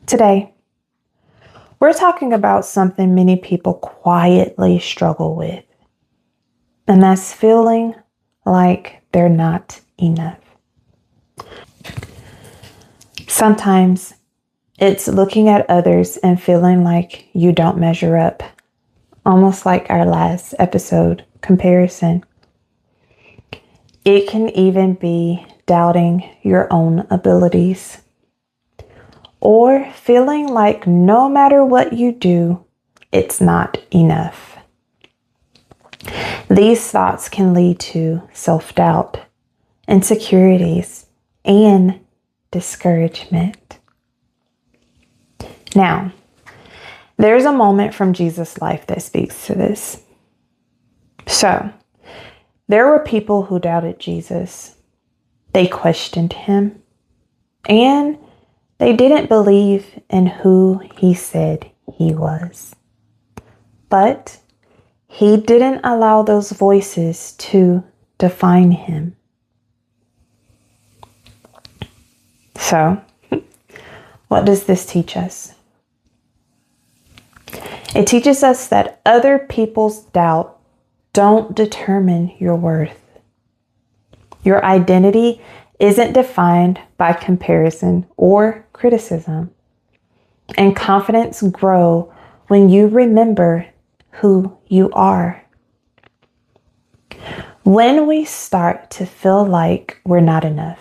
Today, we're talking about something many people quietly struggle with, and that's feeling like they're not enough. Sometimes it's looking at others and feeling like you don't measure up, almost like our last episode, comparison. It can even be doubting your own abilities, or feeling like no matter what you do, it's not enough. These thoughts can lead to self-doubt, insecurities, and discouragement. Now, there's a moment from Jesus' life that speaks to this. So, there were people who doubted Jesus. They questioned him, and they didn't believe in who he said he was. But he didn't allow those voices to define him. So, what does this teach us? It teaches us that other people's doubt don't determine your worth. Your identity isn't defined by comparison or criticism. And confidence grows when you remember who you are. When we start to feel like we're not enough,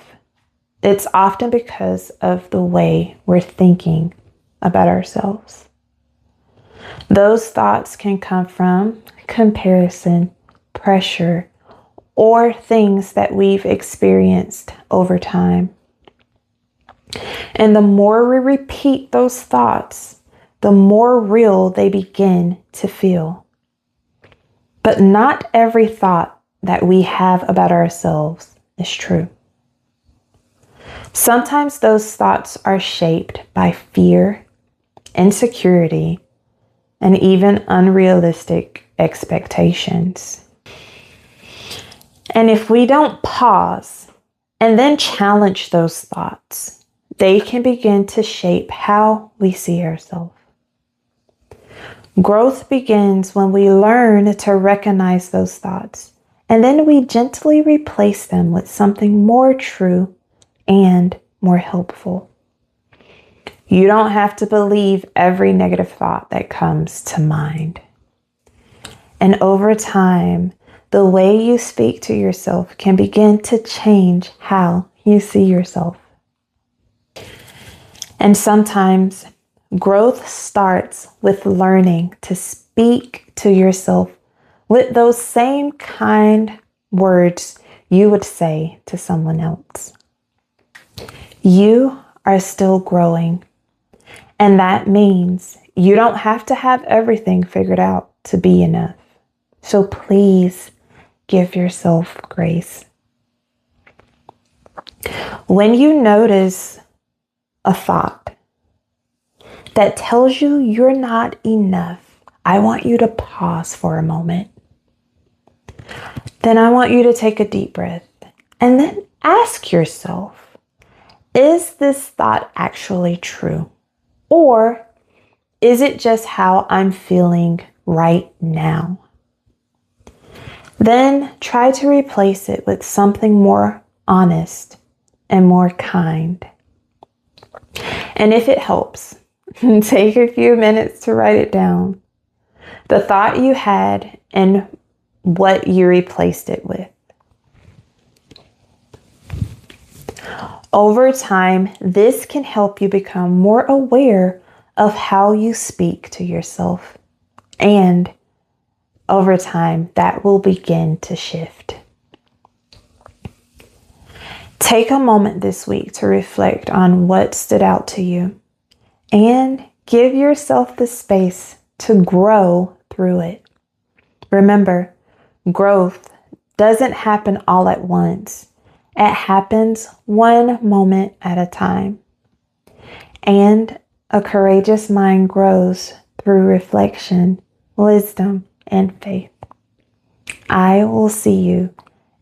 it's often because of the way we're thinking about ourselves. Those thoughts can come from comparison, pressure, or things that we've experienced over time. And the more we repeat those thoughts, the more real they begin to feel. But not every thought that we have about ourselves is true. Sometimes those thoughts are shaped by fear, insecurity, and even unrealistic expectations. And if we don't pause and then challenge those thoughts, they can begin to shape how we see ourselves. Growth begins when we learn to recognize those thoughts, and then we gently replace them with something more true and more helpful. You don't have to believe every negative thought that comes to mind. And over time, the way you speak to yourself can begin to change how you see yourself. And sometimes growth starts with learning to speak to yourself with those same kind words you would say to someone else. You are still growing, and that means you don't have to have everything figured out to be enough. So please give yourself grace. When you notice a thought that tells you you're not enough, I want you to pause for a moment. Then I want you to take a deep breath and then ask yourself, is this thought actually true? Or is it just how I'm feeling right now? Then try to replace it with something more honest and more kind. And if it helps, take a few minutes to write it down. The thought you had and what you replaced it with. Over time, this can help you become more aware of how you speak to yourself. And over time, that will begin to shift. Take a moment this week to reflect on what stood out to you and give yourself the space to grow through it. Remember, growth doesn't happen all at once. It happens one moment at a time. And a courageous mind grows through reflection, wisdom, and faith. I will see you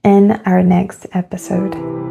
in our next episode.